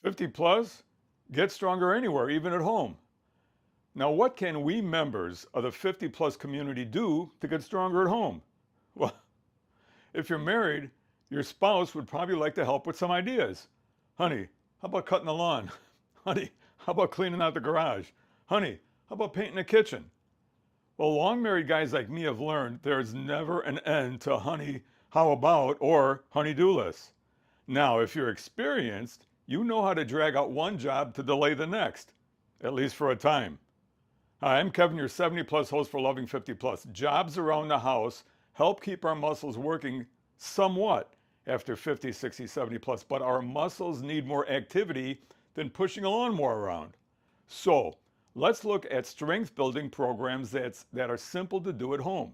50 plus, get stronger anywhere, even at home. Now, what can we members of the 50 plus community do to get stronger at home? Well, if you're married, your spouse would probably like to help with some ideas. Honey, how about cutting the lawn? Honey, how about cleaning out the garage? Honey, how about painting the kitchen? Well, long married guys like me have learned there's never an end to honey, how about, or honey-do lists. Now, if you're experienced, you know how to drag out one job to delay the next, at least for a time. Hi, I'm Kevin, your 70 plus host for Loving 50 plus. Jobs around the house help keep our muscles working somewhat after 50, 60, 70 plus, but our muscles need more activity than pushing a lawnmower around. So let's look at strength building programs that are simple to do at home.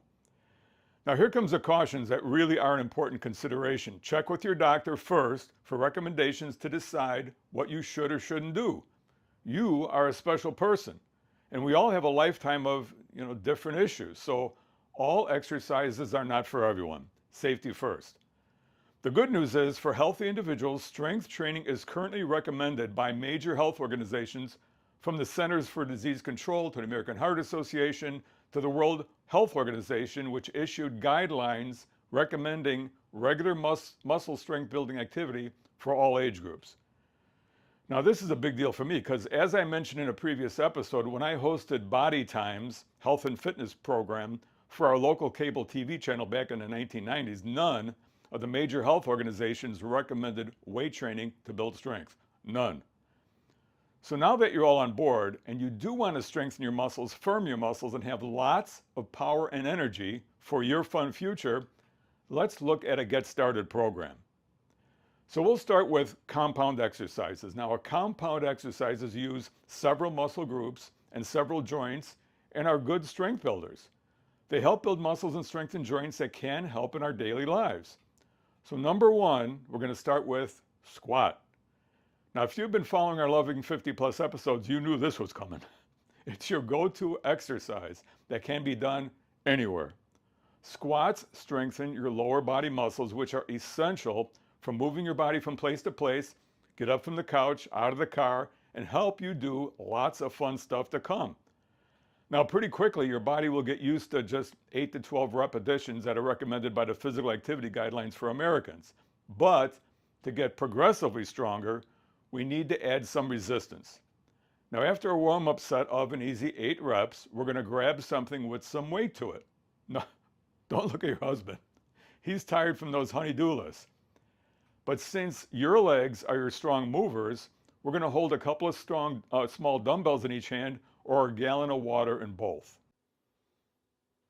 Now, here comes the cautions that really are an important consideration. Check with your doctor first for recommendations to decide what you should or shouldn't do. You are a special person, and we all have a lifetime of different issues. So all exercises are not for everyone. Safety first. The good news is for healthy individuals, strength training is currently recommended by major health organizations, from the Centers for Disease Control to the American Heart Association to the World Health Organization, which issued guidelines recommending regular muscle strength building activity for all age groups. Now, this is a big deal for me because, as I mentioned in a previous episode, when I hosted Body Time's health and fitness program for our local cable TV channel back in the 1990s, none of the major health organizations recommended weight training to build strength. None. So now that you're all on board and you do want to strengthen your muscles, firm your muscles, and have lots of power and energy for your fun future, let's look at a Get Started program. So we'll start with compound exercises. Now, a compound exercises use several muscle groups and several joints and are good strength builders. They help build muscles and strengthen joints that can help in our daily lives. So number one, we're going to start with squat. Now, if you've been following our Loving 50 plus episodes, you knew this was coming. It's your go-to exercise that can be done anywhere. Squats strengthen your lower body muscles, which are essential for moving your body from place to place, get up from the couch, out of the car, and help you do lots of fun stuff to come. Now, pretty quickly, your body will get used to just 8 to 12 repetitions that are recommended by the physical activity guidelines for Americans. But to get progressively stronger, we need to add some resistance. Now, after a warm-up set of an easy 8 reps, we're going to grab something with some weight to it. No, don't look at your husband. He's tired from those honey-do lists. But since your legs are your strong movers, we're going to hold a couple of small dumbbells in each hand or a gallon of water in both.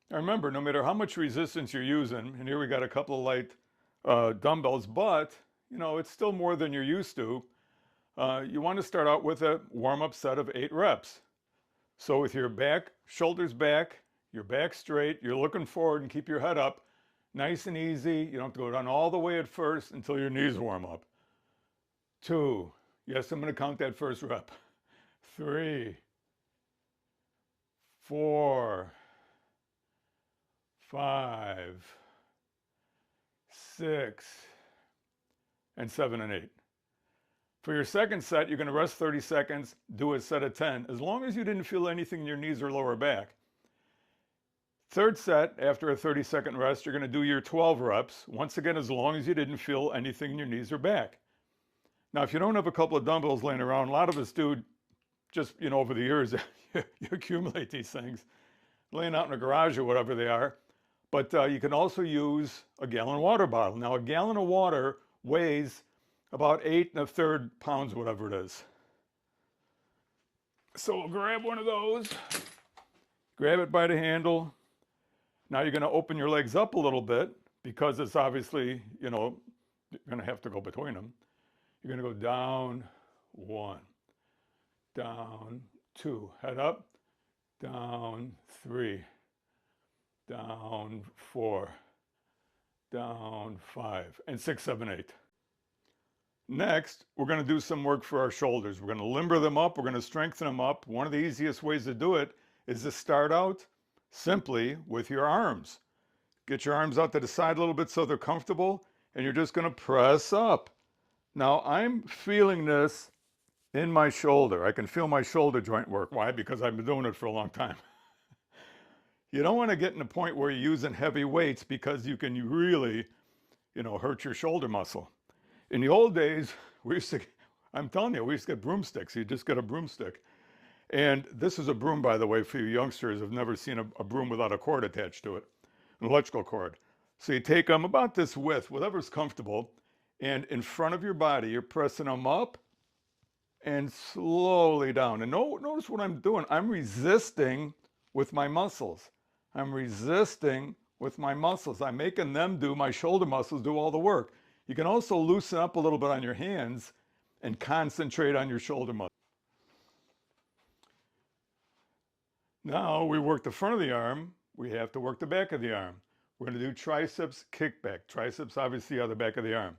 Now remember, no matter how much resistance you're using, and here we got a couple of light dumbbells, but it's still more than you're used to. You want to start out with a warm-up set of 8 reps. So with your back, shoulders back, your back straight, you're looking forward and keep your head up. Nice and easy. You don't have to go down all the way at first until your knees warm up. 2. Yes, I'm going to count that first rep. 3, 4, 5, 6, and 7 and 8. For your second set, you're going to rest 30 seconds, do a set of 10, as long as you didn't feel anything in your knees or lower back. Third set, after a 30-second rest, you're going to do your 12 reps, once again, as long as you didn't feel anything in your knees or back. Now, if you don't have a couple of dumbbells laying around, a lot of us do, just, over the years, you accumulate these things, laying out in a garage or whatever they are. But you can also use a gallon water bottle. Now, a gallon of water weighs about 8 1/3 pounds, whatever it is. So we'll grab one of those, grab it by the handle. Now you're going to open your legs up a little bit because it's obviously, you're going to have to go between them. You're going to go down 1, down 2, head up, down 3, down 4, down 5, and 6, 7, 8. Next, we're going to do some work for our shoulders. We're going to limber them up. We're going to strengthen them up. One of the easiest ways to do it is to start out simply with your arms. Get your arms out to the side a little bit so they're comfortable, and you're just going to press up. Now, I'm feeling this in my shoulder. I can feel my shoulder joint work. Why? Because I've been doing it for a long time. You don't want to get in a point where you're using heavy weights because you can really, hurt your shoulder muscle. In the old days, I'm telling you, we used to get broomsticks. You just get a broomstick. And this is a broom, by the way, for you youngsters who've never seen a broom without a cord attached to it, an electrical cord. So you take them about this width, whatever's comfortable, and in front of your body, you're pressing them up and slowly down. And notice what I'm doing. I'm resisting with my muscles. I'm resisting with my muscles. I'm making them do, my shoulder muscles do all the work. You can also loosen up a little bit on your hands and concentrate on your shoulder muscles. Now we work the front of the arm, we have to work the back of the arm. We're going to do triceps kickback. Triceps obviously are the back of the arm.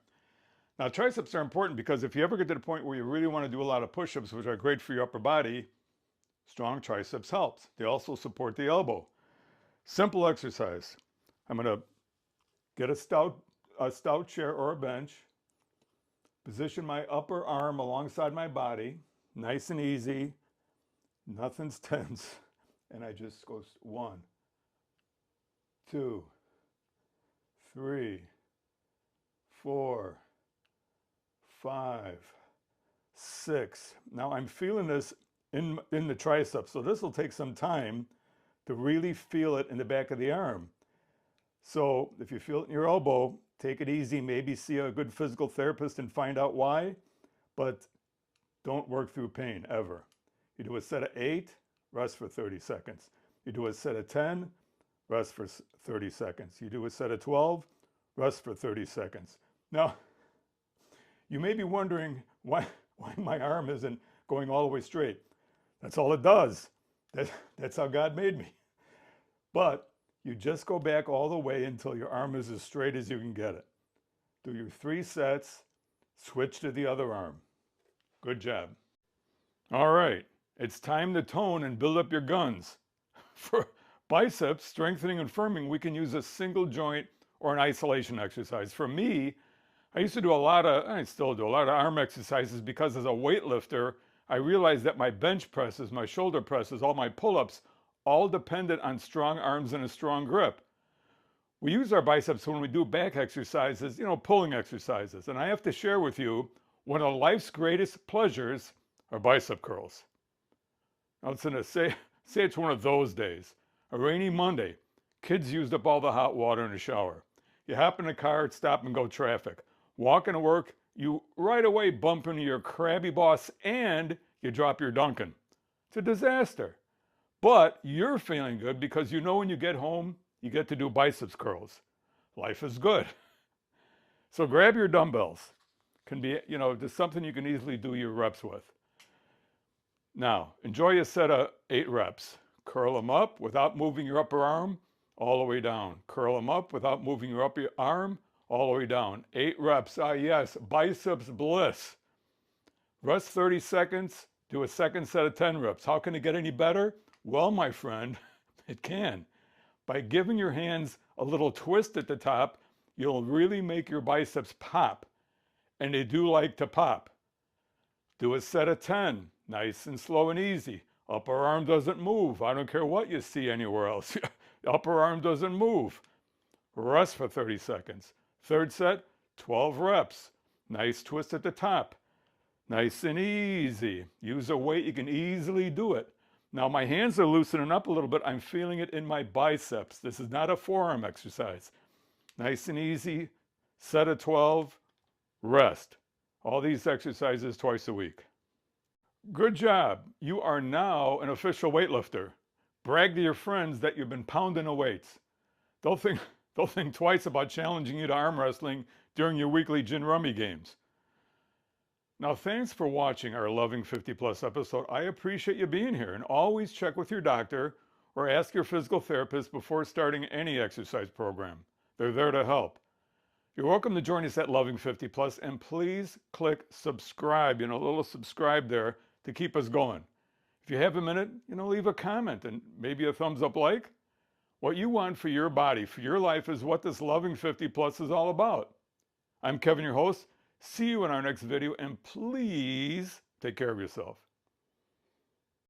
Now triceps are important because if you ever get to the point where you really want to do a lot of push-ups, which are great for your upper body, strong triceps helps. They also support the elbow. Simple exercise. I'm going to get a stout chair or a bench, position my upper arm alongside my body, nice and easy, nothing's tense. And I just go 1, 2, 3, 4, 5, 6. Now I'm feeling this in the triceps, so this will take some time to really feel it in the back of the arm. So if you feel it in your elbow, take it easy, maybe see a good physical therapist and find out why, but don't work through pain ever. You do a set of 8, rest for 30 seconds. You do a set of 10, rest for 30 seconds. You do a set of 12, rest for 30 seconds. Now, you may be wondering why my arm isn't going all the way straight. That's all it does. That's how God made me. But you just go back all the way until your arm is as straight as you can get it. Do your 3 sets, switch to the other arm. Good job. All right. It's time to tone and build up your guns. For biceps strengthening and firming, we can use a single joint or an isolation exercise. For me, I still do a lot of arm exercises because as a weightlifter, I realized that my bench presses, my shoulder presses, all my pull-ups, all depended on strong arms and a strong grip. We use our biceps when we do back exercises, pulling exercises. And I have to share with you, one of life's greatest pleasures are bicep curls. Now say it's one of those days, a rainy Monday, kids used up all the hot water in the shower. You hop in a car at stop and go traffic. Walking to work, you right away bump into your crabby boss and you drop your Dunkin'. It's a disaster. But you're feeling good because when you get home, you get to do biceps curls. Life is good. So grab your dumbbells. Can be, just something you can easily do your reps with. Now, enjoy a set of 8 reps. Curl them up without moving your upper arm all the way down. Curl them up without moving your upper arm all the way down. 8 reps. Ah, yes, biceps bliss. Rest 30 seconds. Do a second set of 10 reps. How can it get any better? Well, my friend, it can. By giving your hands a little twist at the top, you'll really make your biceps pop. And they do like to pop. Do a set of 10. Nice and slow and easy. Upper arm doesn't move. I don't care what you see anywhere else. Upper arm doesn't move. Rest for 30 seconds. Third set, 12 reps. Nice twist at the top. Nice and easy. Use a weight, you can easily do it. Now my hands are loosening up a little bit. I'm feeling it in my biceps. This is not a forearm exercise. Nice and easy. Set of 12. Rest. All these exercises twice a week. Good job. You are now an official weightlifter. Brag to your friends that you've been pounding the weights. They'll think twice about challenging you to arm wrestling during your weekly gin rummy games. Now, thanks for watching our Loving 50 Plus episode. I appreciate you being here, and always check with your doctor or ask your physical therapist before starting any exercise program. They're there to help. You're welcome to join us at Loving 50 Plus, and please click subscribe, a little subscribe there to keep us going. If you have a minute, leave a comment and maybe a thumbs up like. What you want for your body, for your life is what this Loving 50 Plus is all about. I'm Kevin, your host. See you in our next video, and please Take care of yourself.